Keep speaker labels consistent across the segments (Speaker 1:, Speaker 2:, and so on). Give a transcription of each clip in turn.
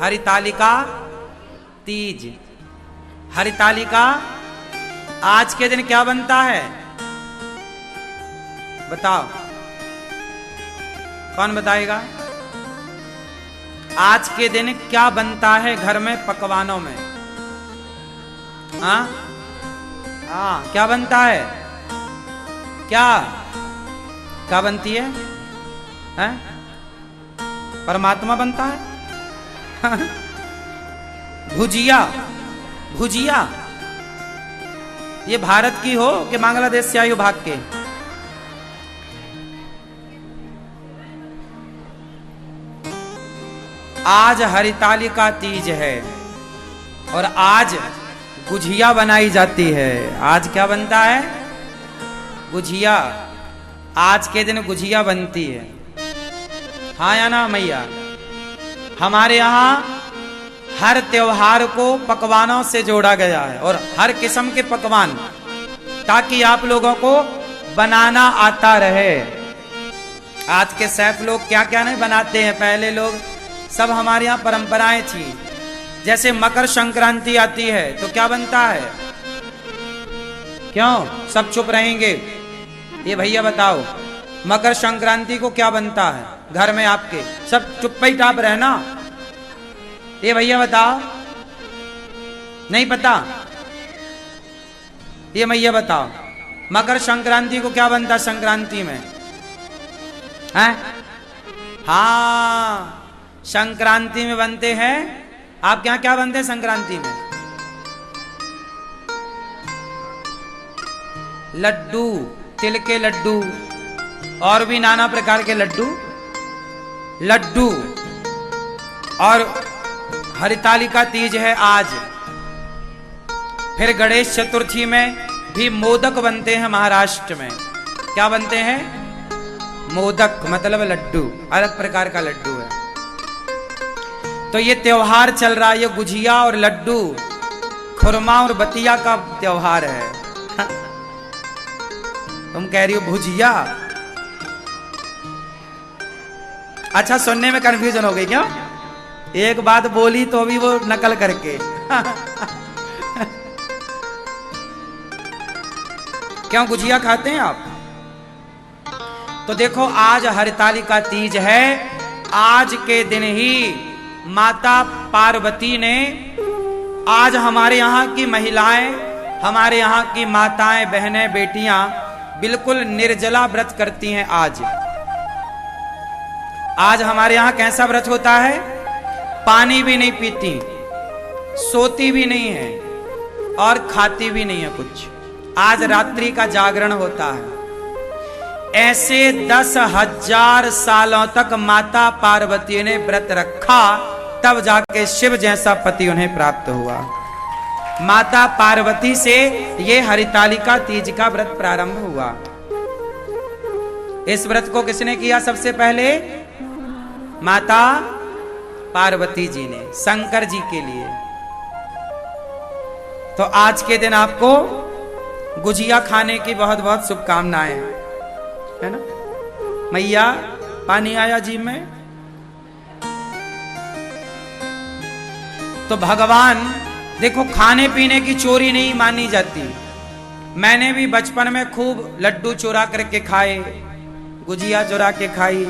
Speaker 1: हरितालिका तीज। हरितालिका आज के दिन क्या बनता है बताओ, कौन बताएगा? आज के दिन क्या बनता है घर में पकवानों में? हाँ हाँ, क्या बनता है? क्या क्या बनती है? हैं? परमात्मा बनता है। भुजिया। भुजिया ये भारत की हो कि बांग्लादेश से आई हो भाग के? आज हरितालिका तीज है और आज गुझिया बनाई जाती है। आज क्या बनता है? गुझिया। आज के दिन गुझिया बनती है। हाँ या ना मैया? हमारे यहाँ हर त्योहार को पकवानों से जोड़ा गया है और हर किस्म के पकवान, ताकि आप लोगों को बनाना आता रहे। आज के सैफ लोग क्या क्या नहीं बनाते हैं, पहले लोग सब हमारे यहाँ परंपराएं थी। जैसे मकर संक्रांति आती है तो क्या बनता है? क्यों सब चुप रहेंगे? ये भैया बताओ, मकर संक्रांति को क्या बनता है घर में आपके? सब चुप ही टाप रहे ना। ये भैया बताओ, नहीं पता? ये भैया बताओ, मकर संक्रांति को क्या बनता है संक्रांति में? हैं? हाँ, संक्रांति में बनते हैं। आपके यहाँ क्या बनते हैं संक्रांति में? लड्डू, तिल के लड्डू और भी नाना प्रकार के लड्डू। लड्डू और हरितालिका तीज है आज। फिर गणेश चतुर्थी में भी मोदक बनते हैं महाराष्ट्र में। क्या बनते हैं? मोदक मतलब लड्डू, अलग प्रकार का लड्डू है। तो ये त्योहार चल रहा है, ये गुझिया और लड्डू, खुरमा और बतिया का त्योहार है। तुम कह रही हो भुजिया? अच्छा, सुनने में कंफ्यूजन हो गई क्या? एक बात बोली तो भी वो नकल करके। क्यों गुझिया खाते हैं आप? तो देखो, आज हरितालिका तीज है। आज के दिन ही माता पार्वती ने, आज हमारे यहाँ की महिलाएं, हमारे यहाँ की माताएं, बहनें, बेटियां बिल्कुल निर्जला व्रत करती हैं। आज हमारे यहाँ कैसा व्रत होता है? पानी भी नहीं पीती, सोती भी नहीं है और खाती भी नहीं है कुछ। आज रात्रि का जागरण होता है। ऐसे 10,000 सालों तक माता पार्वती ने व्रत रखा, तब जाके शिव जैसा पति उन्हें प्राप्त हुआ। माता पार्वती से ये हरितालिका तीज का व्रत प्रारंभ हुआ। इस व्रत को किसने किया सबसे पहले? माता पार्वती जी ने, शंकर जी के लिए। तो आज के दिन आपको गुझिया खाने की बहुत बहुत शुभकामनाएं, है ना मैया? पानी आया जी में? तो भगवान देखो, खाने पीने की चोरी नहीं मानी जाती। मैंने भी बचपन में खूब लड्डू चुरा करके खाए, गुजिया चुरा के खाई,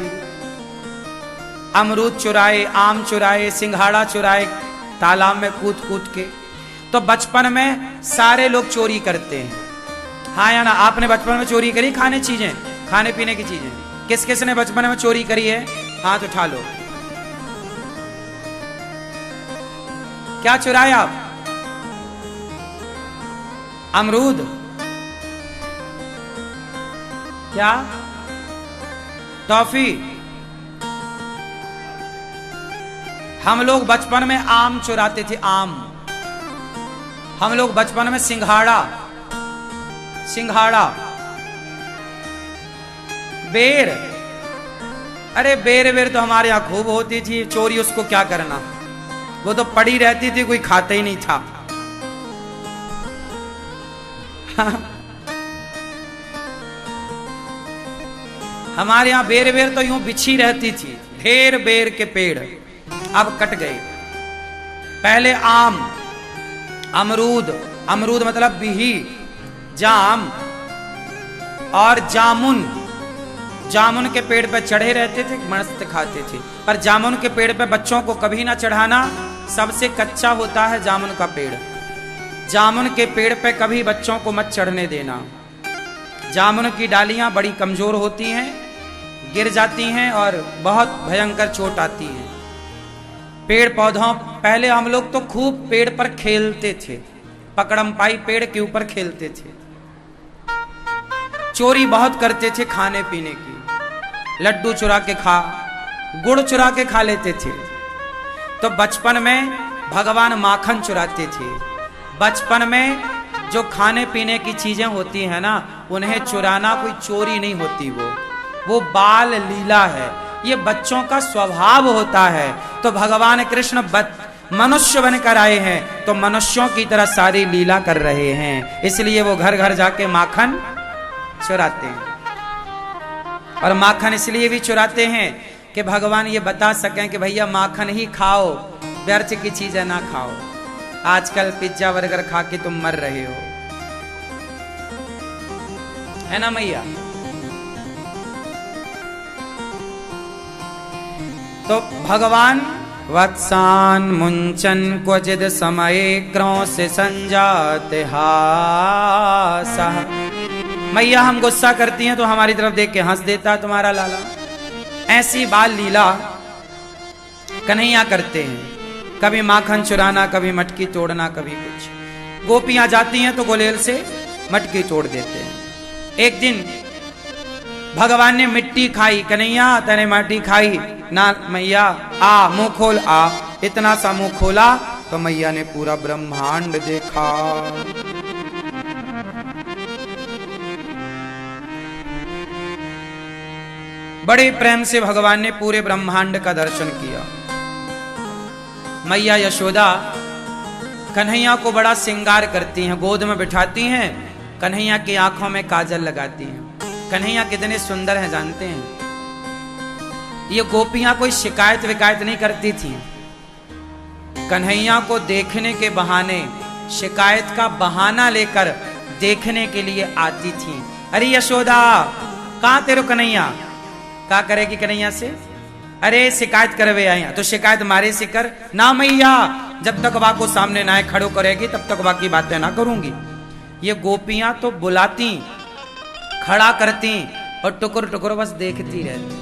Speaker 1: अमरूद चुराए, आम चुराए, सिंघाड़ा चुराए, तालाब में कूद कूद के। तो बचपन में सारे लोग चोरी करते हैं। हाँ या ना? आपने बचपन में चोरी करी खाने चीजें, खाने पीने की चीजें? किस किस ने बचपन में चोरी करी है? हाथ उठा लो। क्या चुराया आप? अमरूद? क्या? टॉफी? हम लोग बचपन में आम चुराते थे, आम। हम लोग बचपन में सिंघाड़ा, बेर। अरे बेर तो हमारे यहां खूब होती थी चोरी, उसको क्या करना, वो तो पड़ी रहती थी, कोई खाता ही नहीं था। हमारे यहाँ बेर तो यूं बिछी रहती थी, ढेर बेर के पेड़ अब कट गए। पहले आम, अमरूद, अमरूद मतलब बिही, जाम और जामुन, जामुन के पेड़ पर चढ़े रहते थे, मस्त खाते थे। पर जामुन के पेड़ पर बच्चों को कभी ना चढ़ाना, सबसे कच्चा होता है जामुन का पेड़। जामुन के पेड़ पे कभी बच्चों को मत चढ़ने देना। जामुन की डालियां बड़ी कमजोर होती हैं, गिर जाती हैं और बहुत भयंकर चोट आती है। पेड़ पौधों, पहले हम लोग तो खूब पेड़ पर खेलते थे, पकड़म पाई पेड़ के ऊपर खेलते थे, चोरी बहुत करते थे खाने पीने की, लड्डू चुरा के खा, गुड़ चुरा के खा लेते थे। तो बचपन में भगवान माखन चुराते थे। बचपन में जो खाने पीने की चीजें होती हैं ना, उन्हें चुराना कोई चोरी नहीं होती, वो बाल लीला है, ये बच्चों का स्वभाव होता है। तो भगवान कृष्ण मनुष्य बनकर आए हैं, तो मनुष्यों की तरह सारी लीला कर रहे हैं, इसलिए वो घर घर जाके माखन चुराते हैं। और माखन इसलिए भी चुराते हैं कि भगवान ये बता सकें कि भैया माखन ही खाओ, व्यर्थ की चीजें ना खाओ। आजकल पिज्जा बर्गर खा के तुम मर रहे हो, है ना मैया? तो भगवान वत्सान मुंचन क्वचिद समय क्रोश संजाते हासा। मैया हम गुस्सा करती हैं तो हमारी तरफ देख के हंस देता तुम्हारा लाला। ऐसी बाल लीला कन्हैया करते हैं, कभी माखन चुराना, कभी मटकी तोड़ना, कभी कुछ। गोपियां जाती हैं तो गुलेल से मटकी तोड़ देते हैं। एक दिन भगवान ने मिट्टी खाई, कन्हैया तने माटी खाई ना मैया, आ मुंह खोल, आ। इतना सा मुंह खोला तो मैया ने पूरा ब्रह्मांड देखा। बड़े प्रेम से भगवान ने पूरे ब्रह्मांड का दर्शन किया। मैया यशोदा कन्हैया को बड़ा श्रृंगार करती हैं, गोद में बिठाती हैं, कन्हैया की आंखों में काजल लगाती हैं। कन्हैया कितने सुंदर हैं जानते हैं? ये गोपियां कोई शिकायत विकायत नहीं करती थी, कन्हैया को देखने के बहाने, शिकायत का बहाना लेकर देखने के लिए आती थी। अरे यशोदा कहां तेरे कन्हैया, क्या करेगी कन्हैया से? अरे शिकायत करवे आई, तो शिकायत मारे से कर ना मैया, जब तक वा को सामने ना खड़ो करेगी तब तक वा की बातें ना करूंगी। ये गोपियां तो बुलाती, खड़ा करती और टुकुर टुकुर बस देखती रहती।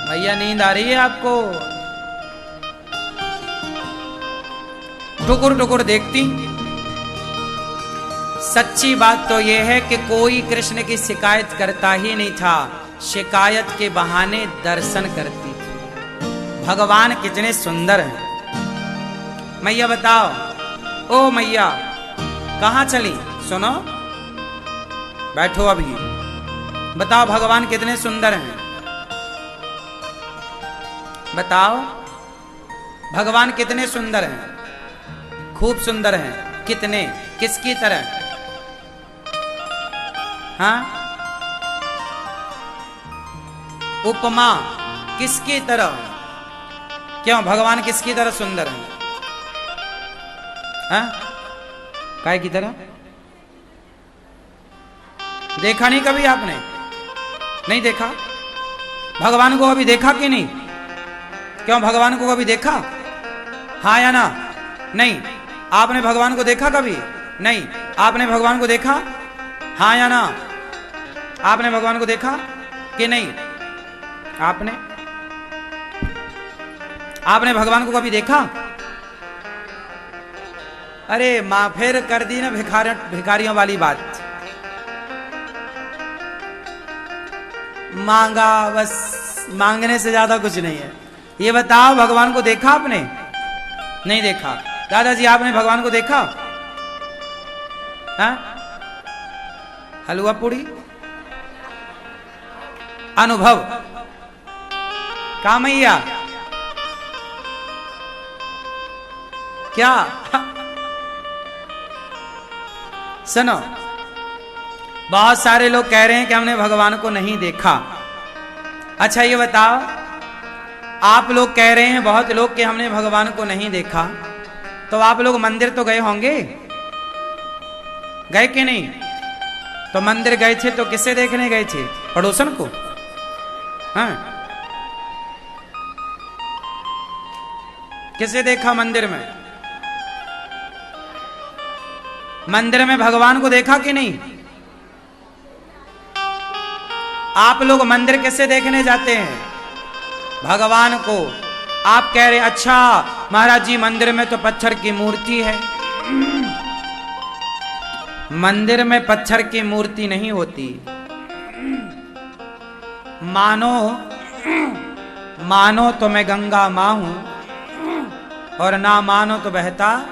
Speaker 1: भैया नींद आ रही है आपको? टुकुर टुकुर देखती। सच्ची बात तो यह है कि कोई कृष्ण की शिकायत करता ही नहीं था, शिकायत के बहाने दर्शन करती थी। भगवान कितने सुंदर हैं। मैया बताओ, ओ मैया कहां चली? सुनो, बैठो अभी, बताओ भगवान कितने सुंदर हैं। बताओ भगवान कितने सुंदर हैं? खूब सुंदर हैं। कितने? किसकी तरह? हाँ, उपमा किसकी तरह? क्यों भगवान किसकी तरह सुंदर हैं? हाँ, काय की तरह? देखा नहीं कभी आपने? नहीं देखा? भगवान को कभी देखा कि नहीं? क्यों भगवान को कभी देखा? हाँ या ना? नहीं। आपने भगवान को देखा कभी? नहीं। आपने भगवान को देखा? हाँ या ना? आपने भगवान को देखा कि नहीं? आपने भगवान को कभी देखा? अरे मां फिर कर दी ना भिखारियों वाली बात। मांगा बस, मांगने से ज्यादा कुछ नहीं है। ये बताओ भगवान को देखा आपने? नहीं देखा। दादाजी आपने भगवान को देखा? हाँ? हलवा पूड़ी अनुभव का मैया क्या? सुनो, बहुत सारे लोग कह रहे हैं कि हमने भगवान को नहीं देखा। अच्छा ये बताओ, आप लोग कह रहे हैं बहुत लोग कि हमने भगवान को नहीं देखा, तो आप लोग मंदिर तो गए होंगे, गए कि नहीं? तो मंदिर गए थे तो किसे देखने गए थे? पड़ोसन को? हाँ, किसे देखा मंदिर में? मंदिर में भगवान को देखा कि नहीं? आप लोग मंदिर किसे देखने जाते हैं? भगवान को। आप कह रहे अच्छा महाराज जी मंदिर में तो पत्थर की मूर्ति है। मंदिर में पत्थर की मूर्ति नहीं होती। मानो तो मैं गंगा मां हूं और ना मानो तो बहता।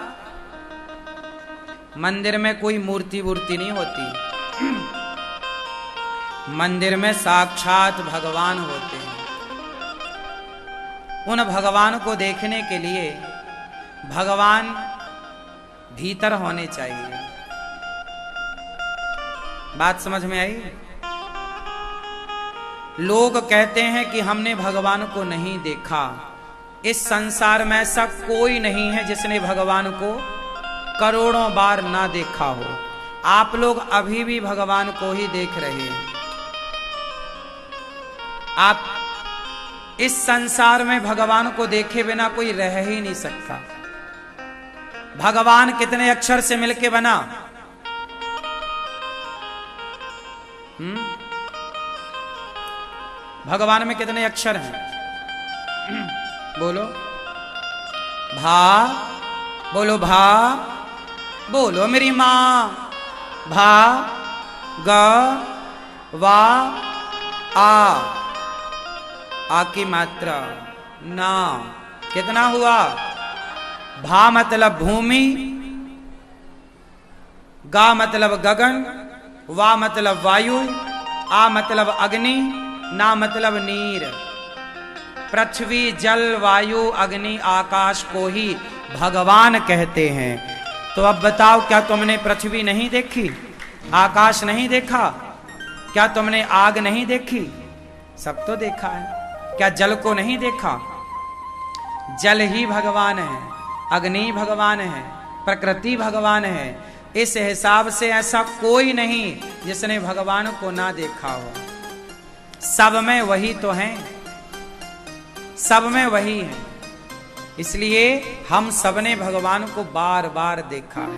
Speaker 1: मंदिर में कोई मूर्ति नहीं होती। मंदिर में साक्षात भगवान होते हैं। उन भगवान को देखने के लिए भगवान भीतर होने चाहिए। बात समझ में आई? लोग कहते हैं कि हमने भगवान को नहीं देखा। इस संसार में ऐसा कोई नहीं है जिसने भगवान को करोड़ों बार ना देखा हो। आप लोग अभी भी भगवान को ही देख रहे हैं। आप इस संसार में भगवान को देखे बिना कोई रह ही नहीं सकता। भगवान कितने अक्षर से मिलके बना? भगवान में कितने अक्षर हैं? बोलो भा, बोलो भा, बोलो मेरी मां। भा, ग, वा, आ की मात्रा ना। कितना हुआ? भा मतलब भूमि, गा मतलब गगन, वा मतलब वायु, आ मतलब अग्नि, ना मतलब नीर। पृथ्वी, जल, वायु, अग्नि, आकाश को ही भगवान कहते हैं। तो अब बताओ, क्या तुमने पृथ्वी नहीं देखी? आकाश नहीं देखा? क्या तुमने आग नहीं देखी? सब तो देखा है। क्या जल को नहीं देखा? जल ही भगवान है, अग्नि भगवान है, प्रकृति भगवान है। इस हिसाब से ऐसा कोई नहीं जिसने भगवान को ना देखा हो। सब में वही तो हैं, सब में वही है। इसलिए हम सबने भगवान को बार बार देखा है।